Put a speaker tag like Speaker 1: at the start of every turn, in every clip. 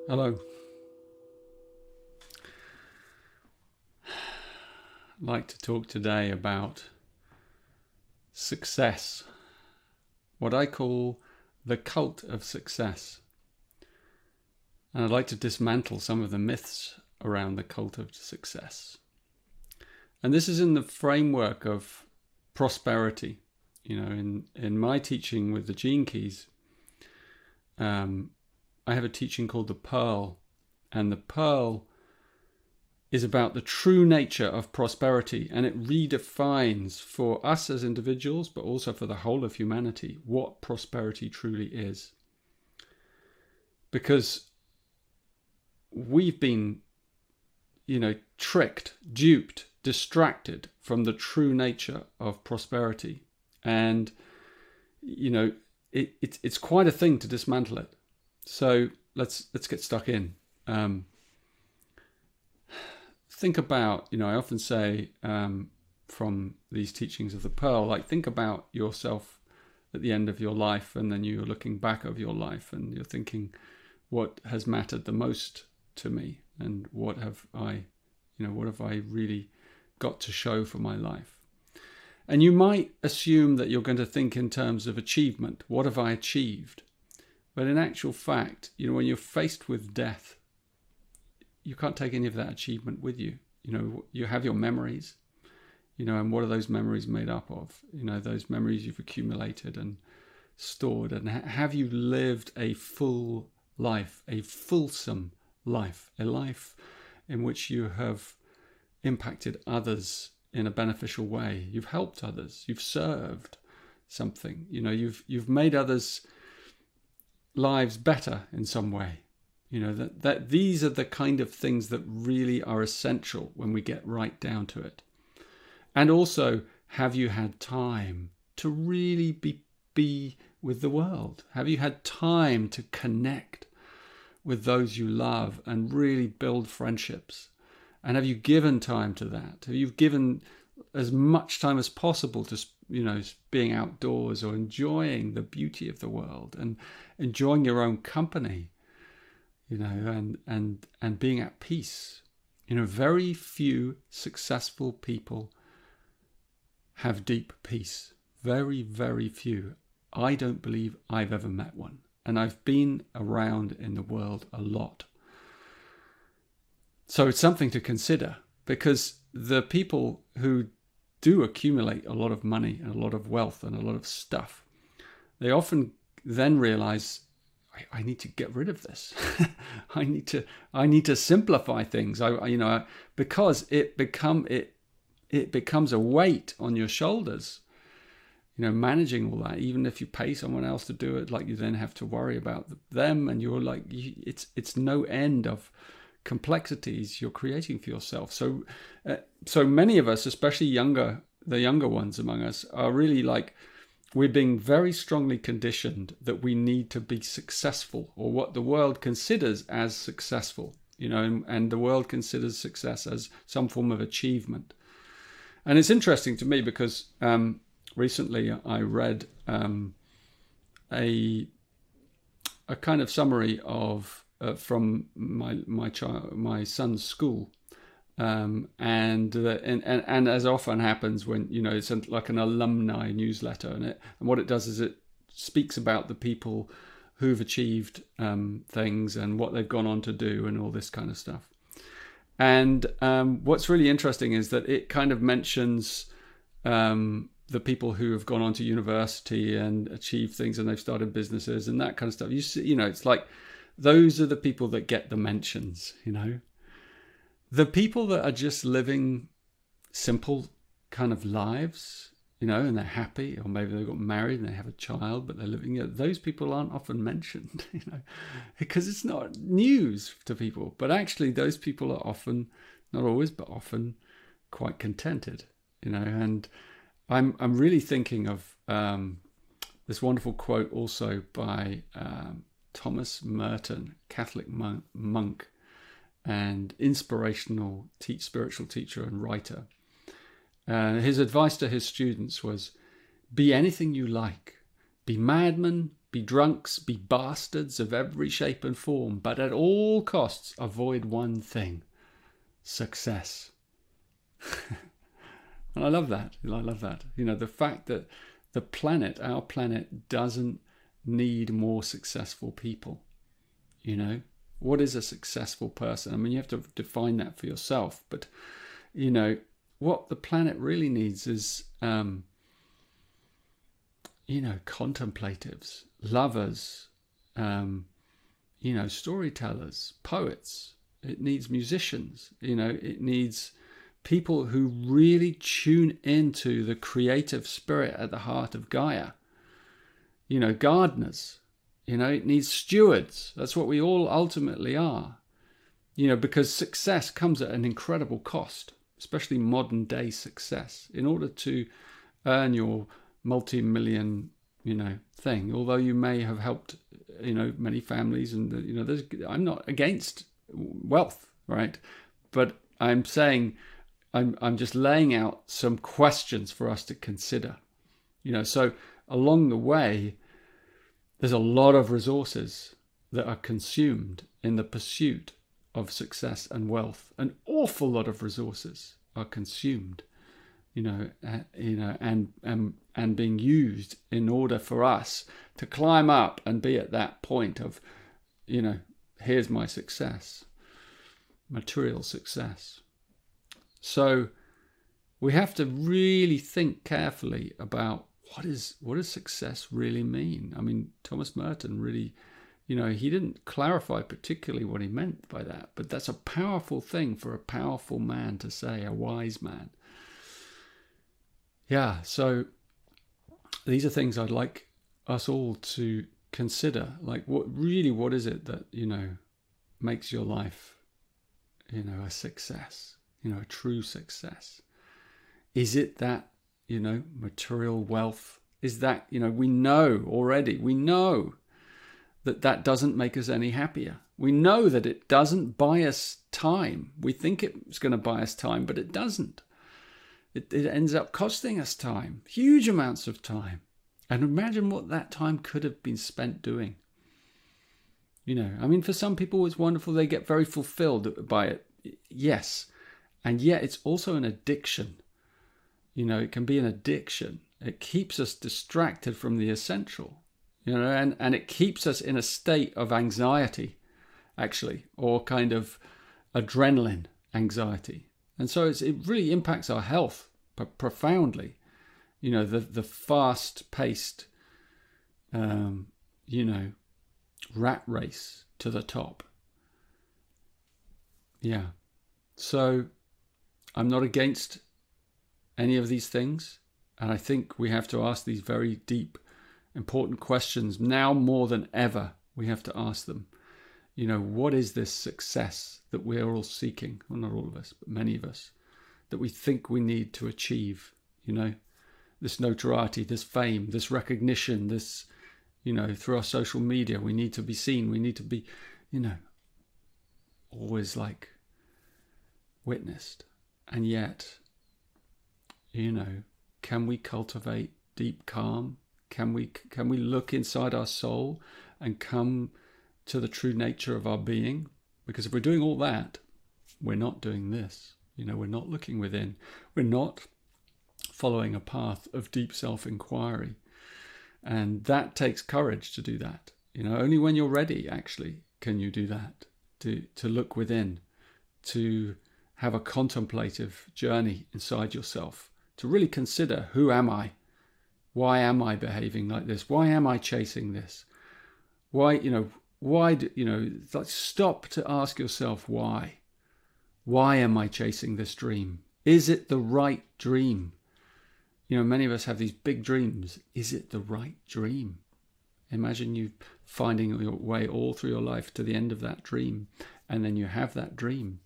Speaker 1: Hello. I'd like to talk today about success, what I call the cult of success. And I'd like to dismantle some of the myths around the cult of success. And this is in the framework of prosperity. You know, in my teaching with the Gene Keys, I have a teaching called the Pearl, and the Pearl is about the true nature of prosperity, and it redefines for us as individuals, but also for the whole of humanity, what prosperity truly is. Because we've been, tricked, duped, distracted from the true nature of prosperity, and it's quite a thing to dismantle it. So let's get stuck in. Think about, I often say from these teachings of the Pearl, think about yourself at the end of your life, and then you're looking back over your life and you're thinking, what has mattered the most to me, and what have I really got to show for my life? And you might assume that you're going to think in terms of achievement. What have I achieved? But in actual fact, when you're faced with death, you can't take any of that achievement with you. You have your memories, and what are those memories made up of? Those memories you've accumulated and stored. And have you lived a full life, a fulsome life, a life in which you have impacted others in a beneficial way? You've helped others. You've served something. You've made others' lives better in some way. That these are the kind of things that really are essential when we get right down to it. And also, have you had time to really be with the world? Have you had time to connect with those you love and really build friendships? And have you given time to that? Have you given as much time as possible to being outdoors or enjoying the beauty of the world and enjoying your own company, and being at peace? Very few successful people have deep peace. Very, very few. I don't believe I've ever met one. And I've been around in the world a lot. So it's something to consider, because the people who do accumulate a lot of money and a lot of wealth and a lot of stuff, they often then realize, I need to get rid of this. I need to simplify things. Because it becomes a weight on your shoulders. Managing all that, even if you pay someone else to do it, you then have to worry about them, and you're it's no end of complexities you're creating for yourself. So many of us, especially the younger ones among us, are really we're being very strongly conditioned that we need to be successful, or what the world considers as successful, and the world considers success as some form of achievement. And it's interesting to me because recently I read a kind of summary of from my son's school, and as often happens when it's like an alumni newsletter, and what it does is it speaks about the people who've achieved things and what they've gone on to do and all this kind of stuff. And what's really interesting is that it kind of mentions the people who have gone on to university and achieved things, and they've started businesses and that kind of stuff. You see, it's like those are the people that get the mentions. The people that are just living simple kind of lives, and they're happy, or maybe they've got married and they have a child, but they're living, those people aren't often mentioned, because it's not news to people. But actually, those people are often, not always, but often quite contented, and I'm really thinking of this wonderful quote also by Thomas Merton, Catholic monk and inspirational spiritual teacher and writer. His advice to his students was, be anything you like. Be madman, be drunks, be bastards of every shape and form, but at all costs avoid one thing: success. And I love that. I love that. The fact that our planet doesn't need more successful people. What is a successful person? I mean, you have to define that for yourself, but what the planet really needs is contemplatives, lovers, storytellers, poets. It needs musicians. It needs people who really tune into the creative spirit at the heart of Gaia. Gardeners. It needs stewards. That's what we all ultimately are. Because success comes at an incredible cost, especially modern day success. In order to earn your multi-million, thing, although you may have helped, many families, and I'm not against wealth, right? But I'm saying, I'm just laying out some questions for us to consider. So along the way, there's a lot of resources that are consumed in the pursuit of success and wealth. An awful lot of resources are consumed, and being used in order for us to climb up and be at that point of, here's my success, material success. So we have to really think carefully about what does success really mean? I mean, Thomas Merton really, he didn't clarify particularly what he meant by that, but that's a powerful thing for a powerful man to say, a wise man. Yeah, so these are things I'd like us all to consider. Like, what is it that, makes your life, a success, a true success? Is it that, material wealth? Is that, we know that doesn't make us any happier. We know that it doesn't buy us time. We think it's going to buy us time, but it doesn't. It ends up costing us time, huge amounts of time. And imagine what that time could have been spent doing. For some people it's wonderful. They get very fulfilled by it. Yes. And yet it's also an addiction. It can be an addiction. It keeps us distracted from the essential, and it keeps us in a state of anxiety, actually, or kind of adrenaline anxiety. And so it really impacts our health profoundly. The fast-paced, rat race to the top. Yeah. So I'm not against any of these things. And I think we have to ask these very deep, important questions now more than ever. We have to ask them. What is this success that we're all seeking? Well, not all of us, but many of us, that we think we need to achieve, this notoriety, this fame, this recognition, this, through our social media, we need to be seen. We need to be, always like witnessed. And yet, can we cultivate deep calm? Can we look inside our soul and come to the true nature of our being? Because if we're doing all that, we're not doing this. We're not looking within. We're not following a path of deep self-inquiry. And that takes courage to do that. Only when you're ready, actually, can you do that. To look within, to have a contemplative journey inside yourself, to really consider, who am I? Why am I behaving like this? Why am I chasing this? Why, stop to ask yourself why. Why am I chasing this dream? Is it the right dream? Many of us have these big dreams. Is it the right dream? Imagine you finding your way all through your life to the end of that dream, and then you have that dream.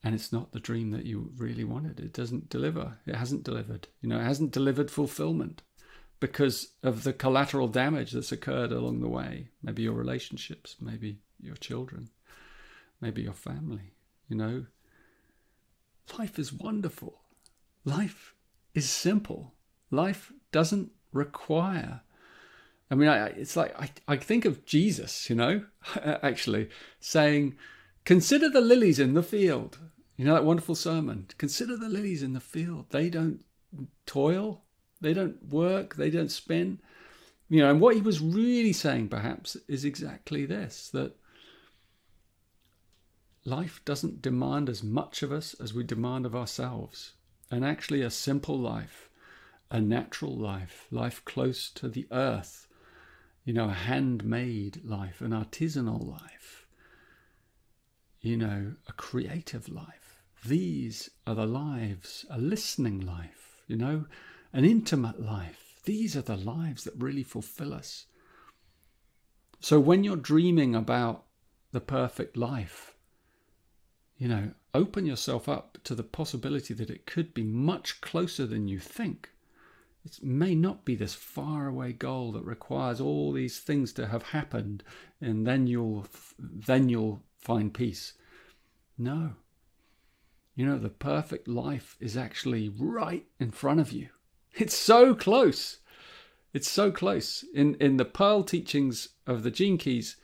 Speaker 1: And it's not the dream that you really wanted. It doesn't deliver. It hasn't delivered. It hasn't delivered fulfillment because of the collateral damage that's occurred along the way. Maybe your relationships, maybe your children, maybe your family. Life is wonderful. Life is simple. Life doesn't require I mean, it's like I think of Jesus, actually saying, consider the lilies in the field. That wonderful sermon. Consider the lilies in the field. They don't toil. They don't work. They don't spin. And what he was really saying perhaps is exactly this, that life doesn't demand as much of us as we demand of ourselves. And actually a simple life, a natural life, life close to the earth, a handmade life, an artisanal life, a creative life. These are the lives, a listening life, an intimate life. These are the lives that really fulfill us. So when you're dreaming about the perfect life, open yourself up to the possibility that it could be much closer than you think. It may not be this faraway goal that requires all these things to have happened and then you'll find peace. No. The perfect life is actually right in front of you. It's so close. It's so close. In the Pearl teachings of the Gene Keys,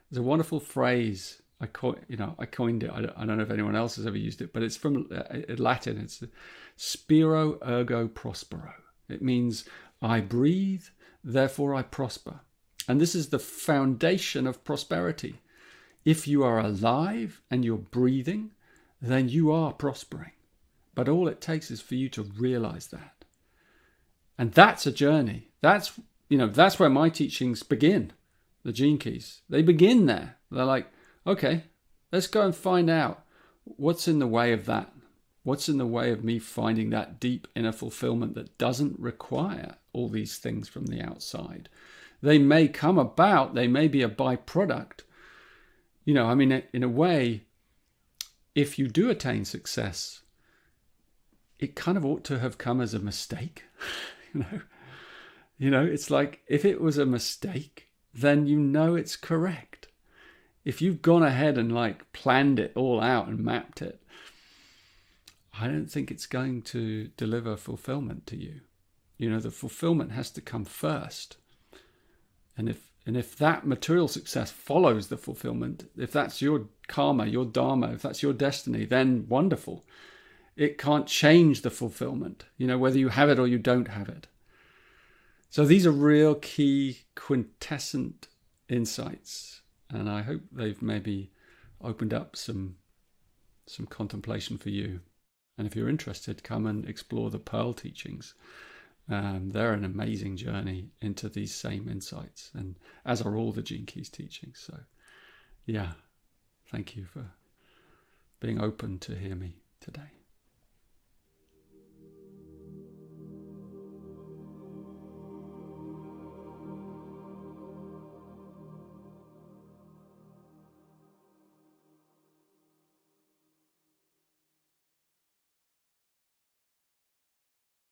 Speaker 1: there's a wonderful phrase. I coined it. I don't know if anyone else has ever used it, but it's from Latin. It's spiro ergo prospero. It means I breathe, therefore I prosper. And this is the foundation of prosperity. If you are alive and you're breathing, then you are prospering. But all it takes is for you to realize that. And that's a journey. That's where my teachings begin, the Gene Keys. They begin there. They're like, okay, let's go and find out what's in the way of that. What's in the way of me finding that deep inner fulfillment that doesn't require all these things from the outside? They may come about, they may be a byproduct. In a way, if you do attain success, it kind of ought to have come as a mistake. It's like, if it was a mistake, then it's correct. If you've gone ahead and planned it all out and mapped it, I don't think it's going to deliver fulfillment to you. The fulfillment has to come first. And if that material success follows the fulfillment, if that's your karma, your dharma, if that's your destiny, then wonderful. It can't change the fulfillment, whether you have it or you don't have it. So these are real key quintessent insights. And I hope they've maybe opened up some contemplation for you. And if you're interested, come and explore the Pearl teachings. They're an amazing journey into these same insights, and as are all the Gene Keys teachings. So, thank you for being open to hear me today.